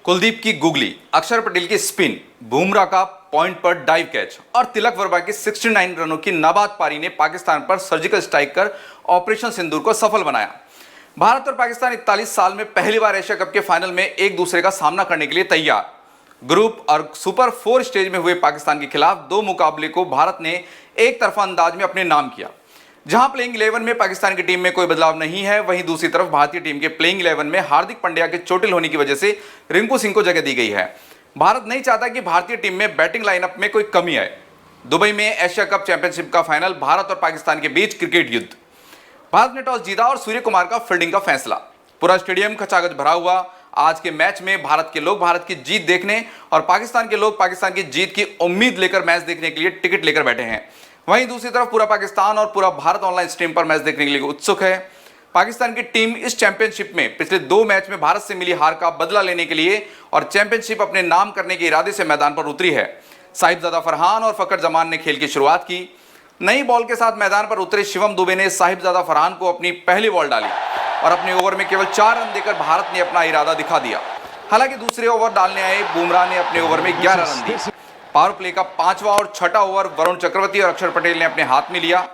कुलदीप की गुगली, अक्षर पटेल की स्पिन, बुमराह का पॉइंट पर डाइव कैच और तिलक वर्मा की 69 रनों की नाबाद पारी ने पाकिस्तान पर सर्जिकल स्ट्राइक कर ऑपरेशन सिंदूर को सफल बनाया। भारत और पाकिस्तान 41 साल में पहली बार एशिया कप के फाइनल में एक दूसरे का सामना करने के लिए तैयार। ग्रुप और सुपर 4 स्टेज में हुए पाकिस्तान के खिलाफ दो मुकाबले को भारत ने एक तरफा अंदाज में अपने नाम किया। जहां प्लेइंग 11 में पाकिस्तान की टीम में कोई बदलाव नहीं है, वहीं दूसरी तरफ भारतीय टीम के प्लेइंग 11 में हार्दिक पांड्या के चोटिल होने की वजह से रिंकू सिंह को जगह दी गई है। भारत नहीं चाहता कि भारतीय टीम में बैटिंग लाइनअप में कोई कमी आए। दुबई में एशिया कप चैंपियनशिप का फाइनल, भारत और पाकिस्तान के बीच क्रिकेट युद्ध। भारत ने टॉस जीता और सूर्य कुमार का फील्डिंग का फैसला। पूरा स्टेडियम खचाखच भरा हुआ। आज के मैच में भारत के लोग भारत की जीत देखने और पाकिस्तान के लोग पाकिस्तान की जीत की उम्मीद लेकर मैच देखने के लिए टिकट लेकर बैठे हैं। वहीं दूसरी तरफ पूरा पाकिस्तान और पूरा भारत ऑनलाइन स्ट्रीम पर मैच देखने के लिए उत्सुक है। पाकिस्तान की टीम इस चैंपियनशिप में पिछले 2 मैच में भारत से मिली हार का बदला लेने के लिए और चैंपियनशिप अपने नाम करने के इरादे से मैदान पर उतरी है। साहिबजादा फरहान और फकर जमान ने खेल की शुरुआत की। नई बॉल के साथ मैदान पर उतरे शिवम दुबे ने साहिबजादा फरहान को अपनी पहली बॉल डाली और अपने ओवर में केवल 4 रन देकर भारत ने अपना इरादा दिखा दिया। हालांकि दूसरे ओवर डालने आए बुमराह ने अपने ओवर में 11 रन दिए। पावर प्ले का 5वां और 6ठा ओवर वरुण चक्रवर्ती और अक्षर पटेल ने अपने हाथ में लिया।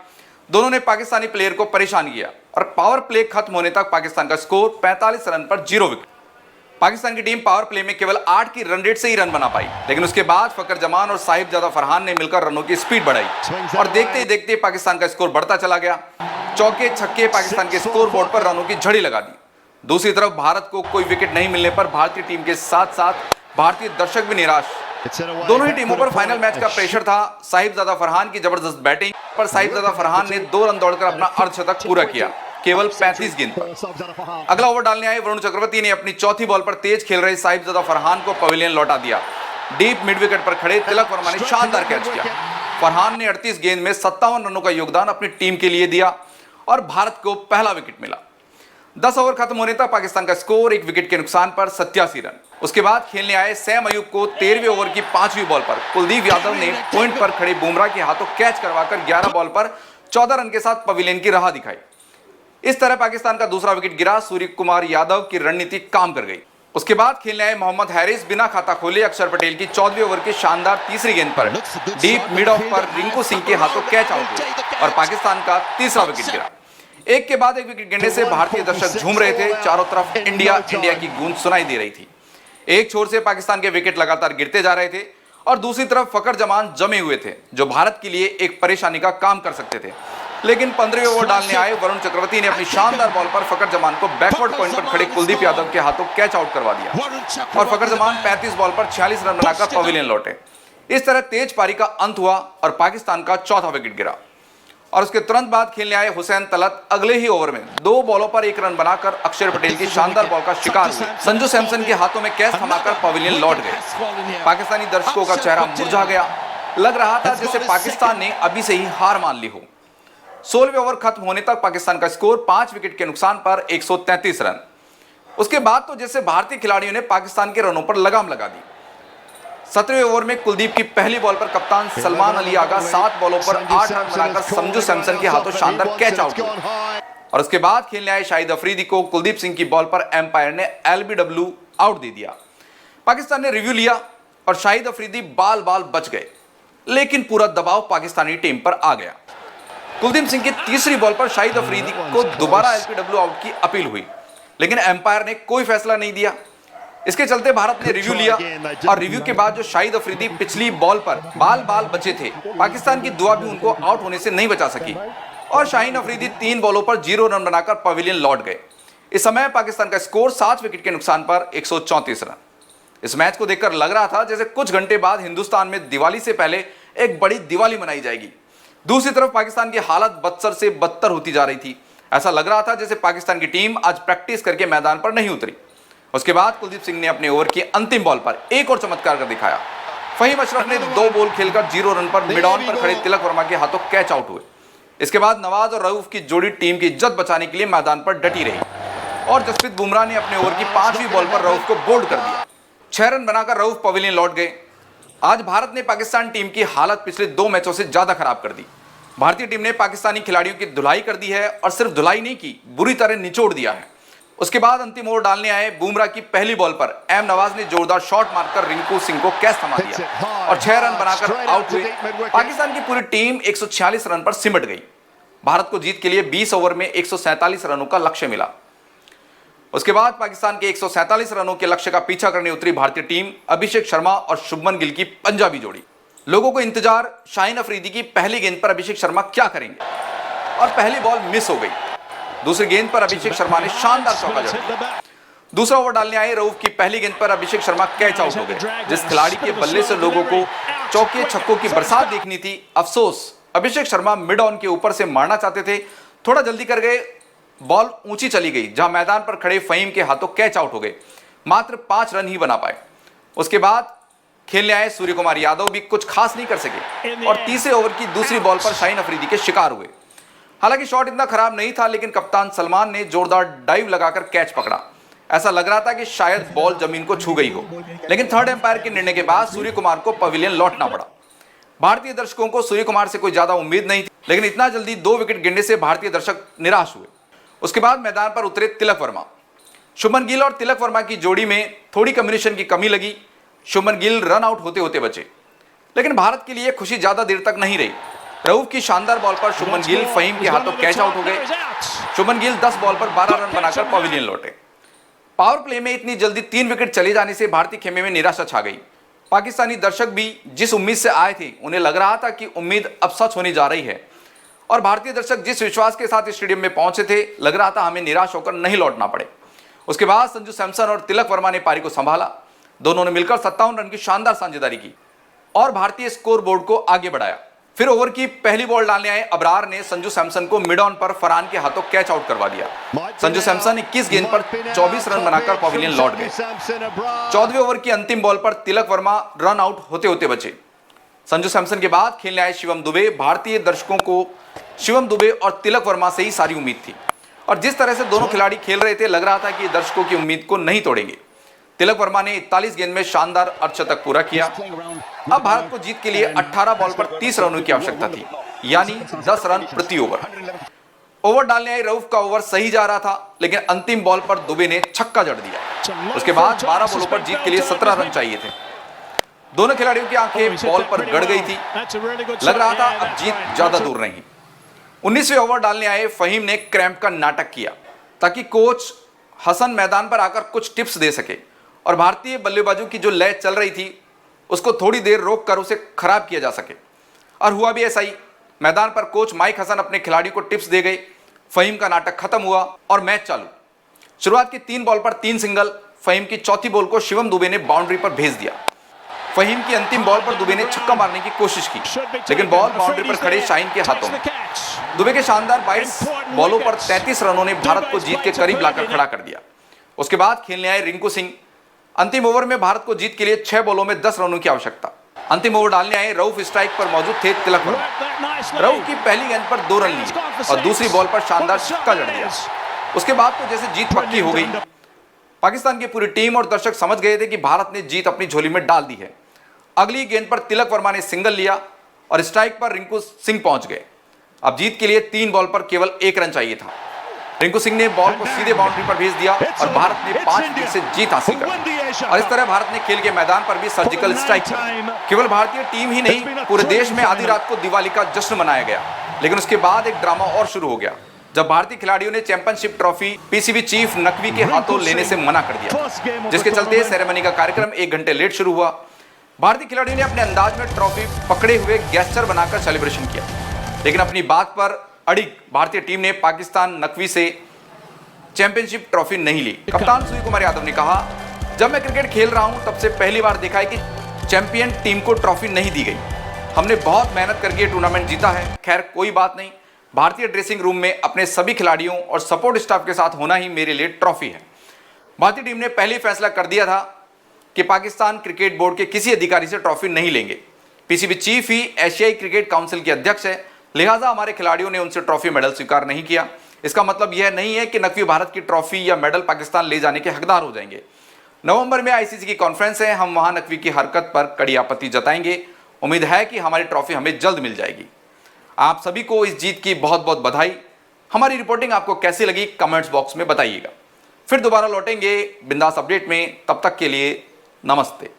दोनों ने पाकिस्तानी प्लेयर को परेशान किया और पावर प्ले खत्म होने तक पाकिस्तान का स्कोर 45 रन पर 0 विकेट। पाकिस्तान की टीम पावर प्ले में केवल 8 की रन रेट से ही रन बना पाई, लेकिन उसके बाद फकर जमान और साहिबजादा फरहान ने मिलकर रनों की स्पीड बढ़ाई और देखते ही देखते पाकिस्तान का स्कोर बढ़ता चला गया। चौके छक्के पाकिस्तान के स्कोर बोर्ड पर रनों की झड़ी लगा दी। दूसरी तरफ भारत को कोई विकेट नहीं मिलने पर भारतीय टीम के साथ साथ भारतीय दर्शक भी निराश। दोनों ही टीमों पर फाइनल मैच का प्रेशर था। साहिबजादा फरहान की जबरदस्त बैटिंग पर साहिबजादा फरहान ने 2 रन दौड़कर अपना अर्धशतक पूरा किया, केवल 35 गेंद पर। अगला ओवर डालने आए वरुण चक्रवर्ती ने अपनी चौथी बॉल पर तेज खेल रहे साहिबजादा फरहान को पवेलियन लौटा दिया। डीप मिड विकेट पर खड़े तिलक वर्मा ने शानदार कैच किया। फरहान ने 38 गेंद में 57 रनों का योगदान अपनी टीम के लिए दिया और भारत को पहला विकेट मिला। 10 ओवर खत्म होने तक पाकिस्तान का स्कोर 1 विकेट के नुकसान पर 87 रन। उसके बाद खेलने आए सैम अयूब को 13वें ओवर की 5वीं बॉल पर कुलदीप यादव ने पॉइंट पर खड़े बुमराह के हाथों कैच करवाकर 11 बॉल पर 14 रन के साथ पवेलियन की राह दिखाई। इस तरह पाकिस्तान का दूसरा विकेट गिरा। सूर्य कुमार यादव की रणनीति काम कर गई। उसके बाद खेलने आए मोहम्मद हैरिस बिना खाता खोले अक्षर पटेल की 14वें ओवर की शानदार तीसरी गेंद पर डीप मिड ऑफ पर रिंकू सिंह के हाथों कैच आउट हुए और पाकिस्तान का तीसरा विकेट गिरा। एक के बाद एक विकेट गिरने से भारतीय दर्शक झूम रहे थे। चारों तरफ इंडिया इंडिया की गूंज सुनाई दे रही थी। एक छोर से पाकिस्तान के विकेट लगातार गिरते जा रहे थे और दूसरी तरफ फकर जमान जमे हुए थे जो भारत के लिए एक परेशानी का काम कर सकते थे। लेकिन 15वें ओवर डालने आए वरुण चक्रवर्ती ने अपनी शानदार बॉल पर फकर जमान को बैकवर्ड पॉइंट पर खड़े कुलदीप यादव के हाथों कैच आउट करवा दिया और फकर जमान 35 बॉल पर 46 रन बनाकर पवेलियन लौटे। इस तरह तेज पारी का अंत हुआ और पाकिस्तान का चौथा विकेट गिरा और उसके तुरंत बाद खेलने आए हुसैन तलत अगले ही ओवर में 2 बॉलों पर 1 रन बनाकर अक्षर पटेल की शानदार बॉल का शिकार हुए। संजू सैमसन के हाथों में कैच थमाकर पवेलियन लौट गए। पाकिस्तानी दर्शकों का चेहरा मुरझा गया। लग रहा था जैसे पाकिस्तान ने अभी से ही हार मान ली हो। 16वें ओवर खत्म होने तक पाकिस्तान का स्कोर 5 विकेट के नुकसान पर 133 रन। उसके बाद तो जैसे भारतीय खिलाड़ियों ने पाकिस्तान के रनों पर लगाम लगा दी। 17वें ओवर में कुलदीप की पहली बॉल पर कप्तान सलमान अली आगा 7 बॉलों पर 8 रन बनाकर संजू सैमसन के हाथों शानदार कैच आउट हुए और उसके बाद खेलने आए शाहिद अफरीदी को कुलदीप सिंह की बॉल पर एम्पायर ने LBW आउट दे दिया। पाकिस्तान ने रिव्यू लिया और शाहिद अफरीदी बाल बाल बच गए, लेकिन पूरा दबाव पाकिस्तानी टीम पर आ गया। कुलदीप सिंह की तीसरी बॉल पर शाहिद अफरीदी को दोबारा LBW आउट की अपील हुई, लेकिन एम्पायर ने कोई फैसला नहीं दिया। इसके चलते भारत ने रिव्यू लिया और रिव्यू के बाद जो शाहिद अफरीदी पिछली बॉल पर बाल बाल बचे थे, पाकिस्तान की दुआ भी उनको आउट होने से नहीं बचा सकी और शाहीन अफरीदी 3 बॉलों पर 0 रन बनाकर पवेलियन लौट गए। इस समय पाकिस्तान का स्कोर 7 विकेट के नुकसान पर 134 रन। इस मैच को देखकर लग रहा था जैसे कुछ घंटे बाद हिंदुस्तान में दिवाली से पहले एक बड़ी दिवाली मनाई जाएगी। दूसरी तरफ पाकिस्तान की हालत बदतर से बदतर होती जा रही थी। ऐसा लग रहा था जैसे पाकिस्तान की टीम आज प्रैक्टिस करके मैदान पर नहीं उतरी। उसके बाद कुलदीप सिंह ने अपने ओवर की अंतिम बॉल पर एक और चमत्कार कर दिखाया। फहीम अशरफ ने 2 बॉल खेलकर 0 रन पर मिड ऑन पर खड़े तिलक वर्मा के हाथों कैच आउट हुए। इसके बाद नवाज और रऊफ की जोड़ी टीम की इज्जत बचाने के लिए मैदान पर डटी रही और जसप्रीत बुमराह ने अपने ओवर की 5वीं बॉल पर रऊफ को बोल्ड कर दिया। 6 रन बनाकर रऊफ पवेलियन लौट गए। आज भारत ने पाकिस्तान टीम की हालत पिछले 2 मैचों से ज्यादा खराब कर दी। भारतीय टीम ने पाकिस्तानी खिलाड़ियों की धुलाई कर दी है और सिर्फ धुलाई नहीं की, बुरी तरह निचोड़ दिया है। उसके बाद अंतिम ओवर डालने आए बुमराह की पहली बॉल पर एम नवाज ने जोरदार शॉट मारकर रिंकू सिंह को कैच थमा दिया और 6 रन बनाकर आउट हुए। पाकिस्तान की पूरी टीम 146 रन पर सिमट गई। भारत को जीत के लिए 20 ओवर में 147 रनों का लक्ष्य मिला। उसके बाद पाकिस्तान के 147 रनों के लक्ष्य का पीछा करने उतरी भारतीय टीम अभिषेक शर्मा और शुभमन गिल की पंजाबी जोड़ी। लोगों को इंतजार शाहीन अफरीदी की पहली गेंद पर अभिषेक शर्मा क्या करेंगे, और पहली बॉल मिस हो गई। दूसरी गेंद पर अभिषेक शर्मा ने शानदार चौका जड़ा। दूसरा ओवर डालने आए रऊफ की पहली गेंद पर अभिषेक शर्मा कैच आउट हो गए। जिस खिलाड़ी के बल्ले से लोगों को चौके छक्कों की बरसात देखनी थी, अफसोस अभिषेक शर्मा मिड ऑन के ऊपर से मारना चाहते थे, थोड़ा जल्दी कर गए, बॉल ऊंची चली गई जहां मैदान पर खड़े फहीम के हाथों कैच आउट हो गए। मात्र 5 रन ही बना पाए। उसके बाद खेलने आए सूर्य कुमार यादव भी कुछ खास नहीं कर सके और तीसरे ओवर की दूसरी बॉल पर शाहीन अफरीदी के शिकार हुए। हालांकि शॉट इतना खराब नहीं था, लेकिन कप्तान सलमान ने जोरदार डाइव लगाकर कैच पकड़ा। ऐसा लग रहा था कि शायद बॉल जमीन को छू गई हो, लेकिन थर्ड एम्पायर के निर्णय के बाद सूर्य कुमार को पवेलियन लौटना पड़ा। भारतीय दर्शकों को सूर्य कुमार से कोई ज्यादा उम्मीद नहीं थी, लेकिन इतना जल्दी 2 विकेट गिरने से भारतीय दर्शक निराश हुए। उसके बाद मैदान पर उतरे तिलक वर्मा। शुभमन गिल और तिलक वर्मा की जोड़ी में थोड़ी कॉम्बिनेशन की कमी लगी। शुभमन गिल रन आउट होते होते बचे, लेकिन भारत के लिए खुशी ज्यादा देर तक नहीं रही। रऊफ की शानदार बॉल पर शुभमन गिल फहीम के हाथों कैच आउट हो गए। शुभमन गिल 10 बॉल पर 12 रन बनाकर पवेलियन लौटे। पावर प्ले में इतनी जल्दी 3 विकेट चले जाने से भारतीय खेमे में निराशा छा गई। पाकिस्तानी दर्शक भी जिस उम्मीद से आए थे, उन्हें लग रहा था कि उम्मीद अब सच होने जा रही है, और भारतीय दर्शक जिस विश्वास के साथ स्टेडियम में पहुंचे थे, लग रहा था हमें निराश होकर नहीं लौटना पड़े। उसके बाद संजू सैमसन और तिलक वर्मा ने पारी को संभाला। दोनों ने मिलकर 57 रन की शानदार साझेदारी की और भारतीय स्कोर बोर्ड को आगे बढ़ाया। फिर ओवर की पहली बॉल डालने आए अबरार ने संजू सैमसन को मिड ऑन पर फरहान के हाथों कैच आउट करवा दिया। संजू सैमसन 21 गेंद पर 24 रन बनाकर पवेलियन लौट गए। 14वें ओवर की अंतिम बॉल पर तिलक वर्मा रन आउट होते होते बचे। संजू सैमसन के बाद खेलने आए शिवम दुबे। भारतीय दर्शकों को शिवम दुबे और तिलक वर्मा से ही सारी उम्मीद थी, और जिस तरह से दोनों खिलाड़ी खेल रहे थे, लग रहा था कि दर्शकों की उम्मीद को नहीं तोड़ेंगे। तिलक वर्मा ने 41 गेंद में शानदार अर्धशतक पूरा किया। अब भारत को जीत के लिए 18 बॉल पर 30 रनों की आवश्यकता थी, यानी 10 रन प्रति ओवर। ओवर डालने आई रऊफ का ओवर सही जा रहा था, लेकिन अंतिम बॉल पर दुबे ने छक्का जड़ दिया। उसके बाद 12 बॉलों पर जीत के लिए 17 रन चाहिए थे। दोनों खिलाड़ियों की आंखें बॉल पर गड़ गई थी। लग रहा था अब जीत ज्यादा दूर नहीं। 19वें ओवर डालने आए फहीम ने क्रैम्प का नाटक किया ताकि कोच हसन मैदान पर आकर कुछ टिप्स दे सके और भारतीय बल्लेबाजों की जो लय चल रही थी उसको थोड़ी देर रोक कर उसे खराब किया जा सके, और हुआ भी ऐसा ही। मैदान पर कोच माइक हसन अपने खिलाड़ियों को टिप्स दे गए। फहीम का नाटक खत्म हुआ और मैच चालू। शुरुआत की 3 बॉल पर 3 सिंगल। फहीम की चौथी बॉल को शिवम दुबे ने बाउंड्री पर भेज दिया। फहीम की अंतिम बॉल पर दुबे ने छक्का मारने की कोशिश की, लेकिन बॉल बाउंड्री पर खड़े शाहीन के हाथों में। दुबे के शानदार 22 बॉलों पर 33 रनों ने भारत को जीत के करीब लाकर खड़ा कर दिया। उसके बाद खेलने आए रिंकू सिंह। अंतिम ओवर में भारत को जीत के लिए 6 बॉलों में 10 रनों की आवश्यकता। अंतिम ओवर डालने आए रऊफ। स्ट्राइक पर मौजूद थे तिलक वर्मा। रऊफ की पहली गेंद पर 2 रन लिए और दूसरी बॉल पर शानदार छक्का जड़ दिया। उसके बाद तो जैसे जीत पक्की हो गई। पाकिस्तान की पूरी टीम और दर्शक समझ गए थे कि भारत ने जीत अपनी झोली में डाल दी है। अगली गेंद पर तिलक वर्मा ने सिंगल लिया और स्ट्राइक पर रिंकू सिंह पहुंच गए। अब जीत के लिए 3 बॉल पर केवल 1 रन चाहिए था। रिंकू सिंह ने बॉल को सीधे बाउंड्री पर भेज दिया और भारत ने 5 विकेट से जीत हासिल कर ली। और इस तरह भारत ने खेल के मैदान पर भी सर्जिकल स्ट्राइक किया। केवल भारतीय टीम ही नहीं, पूरे देश में आधी रात को दिवाली का जश्न मनाया गया। लेकिन उसके बाद एक ड्रामा और शुरू हो गया जब भारतीय खिलाड़ियों ने championship trophy PCB chief Naqvi के हाथों लेने से मना कर दिया, जिसके चलते सेरेमनी का कार्यक्रम 1 घंटे लेट शुरू हुआ। भारतीय खिलाड़ियों ने अपने अंदाज में ट्रॉफी पकड़े हुए गेस्चर बनाकर सेलिब्रेशन किया, लेकिन अपनी बात पर अड़िग भारतीय टीम ने पाकिस्तान नकवी से चैंपियनशिप ट्रॉफी नहीं ली। कप्तान सूर्य कुमार यादव ने कहा, जब मैं क्रिकेट खेल रहा हूं तब से पहली बार देखा है कि चैंपियन टीम को ट्रॉफी नहीं दी गई। हमने बहुत मेहनत करके टूर्नामेंट जीता है। खैर कोई बात नहीं, भारतीय ड्रेसिंग रूम में अपने सभी खिलाड़ियों और सपोर्ट स्टाफ के साथ होना ही मेरे लिए ट्रॉफी है। भारतीय टीम ने पहले ही फैसला कर दिया था कि पाकिस्तान क्रिकेट बोर्ड के किसी अधिकारी से ट्रॉफी नहीं लेंगे। पीसीबी चीफ ही एशियाई क्रिकेट काउंसिल के अध्यक्ष है, लिहाजा हमारे खिलाड़ियों ने उनसे ट्रॉफी मेडल स्वीकार नहीं किया। इसका मतलब यह नहीं है कि नकवी भारत की ट्रॉफी या मेडल पाकिस्तान ले जाने के हकदार हो जाएंगे। नवंबर में आईसीसी की कॉन्फ्रेंस है, हम वहां नकवी की हरकत पर कड़ी आपत्ति जताएंगे। उम्मीद है कि हमारी ट्रॉफी हमें जल्द मिल जाएगी। आप सभी को इस जीत की बहुत बहुत बधाई। हमारी रिपोर्टिंग आपको कैसी लगी कमेंट्स बॉक्स में बताइएगा। फिर दोबारा लौटेंगे बिंदास अपडेट में, तब तक के लिए नमस्ते।